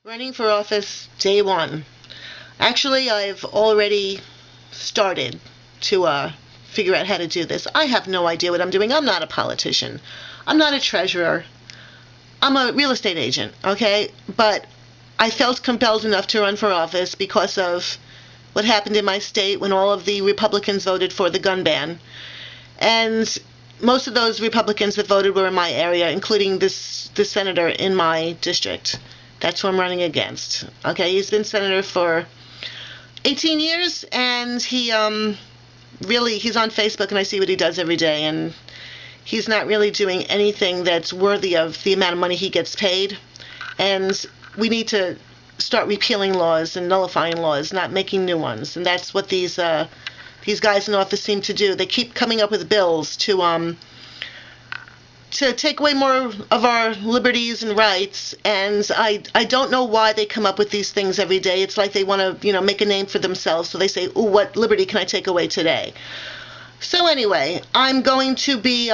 Running for office day one. Actually, I've already started to figure out how to do this. I have no idea what I'm doing. I'm not a politician. I'm not a treasurer. I'm a real estate agent, okay? But I felt compelled enough to run for office because of what happened in my state when all of the Republicans voted for the gun ban. And most of those Republicans that voted were in my area, including this senator in my district. That's who I'm running against. Okay, he's been senator for 18 years, and he's on Facebook, and I see what he does every day, and he's not really doing anything that's worthy of the amount of money he gets paid. And we need to start repealing laws and nullifying laws, not making new ones. And that's what these guys in office seem to do. They keep coming up with bills to take away more of our liberties and rights, and I don't know why they come up with these things every day. It's like they want to, make a name for themselves, so they say, ooh, what liberty can I take away today? So anyway, I'm going to be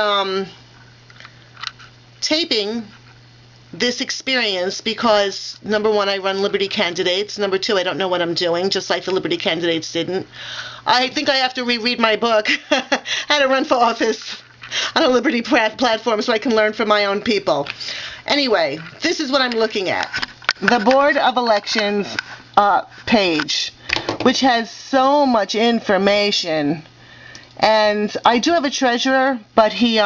taping this experience because, number one, I run Liberty candidates. Number two, I don't know what I'm doing, just like the Liberty candidates didn't. I think I have to reread my book, How to Run for Office on a Liberty platform, so I can learn from my own people. Anyway, this is what I'm looking at. The Board of Elections page, which has so much information. And I do have a treasurer, but he's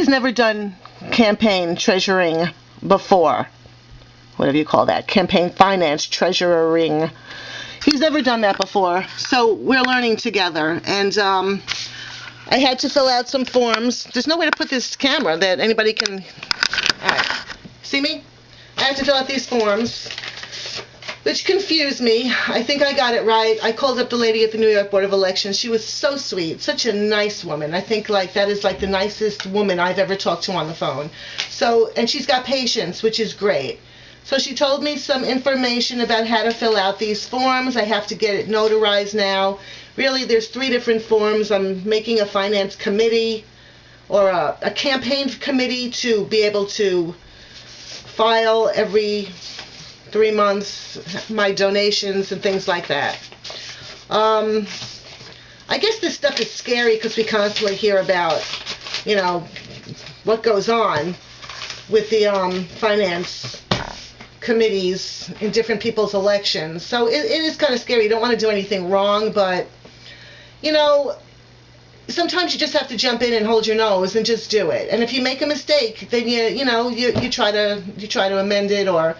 never done campaign treasuring before. Whatever you call that. Campaign finance, treasuring. He's never done that before. So we're learning together. And I had to fill out some forms. There's no way to put this camera that anybody can... All right. See me? I had to fill out these forms, which confused me. I think I got it right. I called up the lady at the New York Board of Elections. She was so sweet, such a nice woman. I think that is the nicest woman I've ever talked to on the phone. So, and she's got patience, which is great. So she told me some information about how to fill out these forms. I have to get it notarized now. Really, there's 3 different forms. I'm making a finance committee or a campaign committee to be able to file every 3 months my donations and things like that. I guess this stuff is scary because we constantly hear about, what goes on with the finance committees in different people's elections. So it is kind of scary. You don't want to do anything wrong, but sometimes you just have to jump in and hold your nose and just do it. And if you make a mistake, then you try to amend it. Or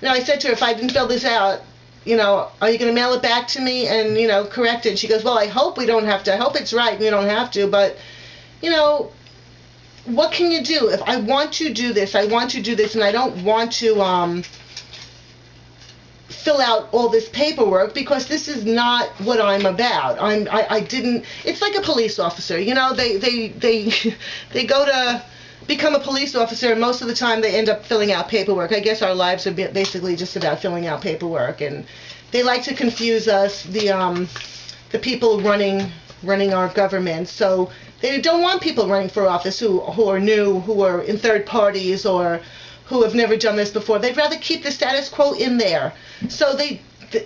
I said to her, if I didn't fill this out, are you going to mail it back to me and correct it? And she goes, well, I hope we don't have to. I hope it's right and we don't have to. But what can you do? If I want to do this, and I don't want to fill out all this paperwork because this is not what I'm about. It's like a police officer. They go to become a police officer, and most of the time they end up filling out paperwork. I guess our lives are basically just about filling out paperwork, and they like to confuse us, the people running our government. So they don't want people running for office who are new, who are in third parties, or who have never done this before. They'd rather keep the status quo in there. So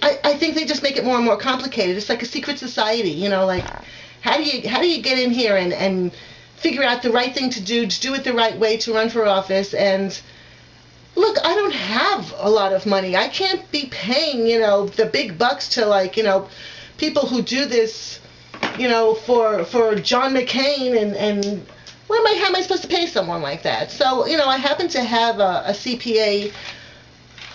I think they just make it more and more complicated. It's like a secret society, how do you get in here and figure out the right thing to do it the right way, to run for office. And look, I don't have a lot of money. I can't be paying, the big bucks to people who do this, for John McCain and how am I supposed to pay someone like that? So, I happen to have a CPA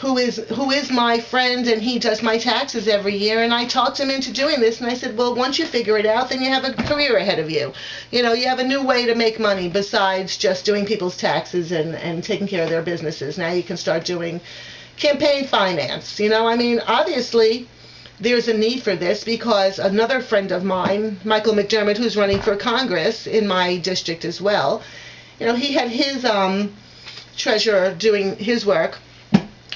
who is my friend, and he does my taxes every year, and I talked him into doing this, and I said, well, once you figure it out, then you have a career ahead of you. You have a new way to make money besides just doing people's taxes and taking care of their businesses. Now you can start doing campaign finance. Obviously, there's a need for this because another friend of mine, Michael McDermott, who's running for Congress in my district as well, he had his treasurer doing his work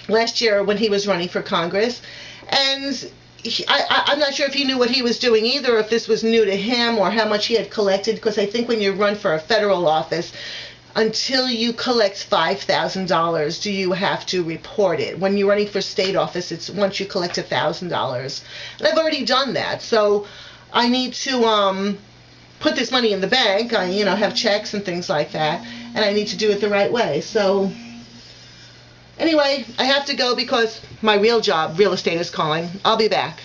last year when he was running for Congress, and I'm not sure if he knew what he was doing either, if this was new to him or how much he had collected, because I think when you run for a federal office, until you collect $5,000 do you have to report it. When you're running for state office, it's once you collect $1,000. And I've already done that, so I need to put this money in the bank. I have checks and things like that, and I need to do it the right way. So anyway, I have to go because my real job, real estate, is calling. I'll be back.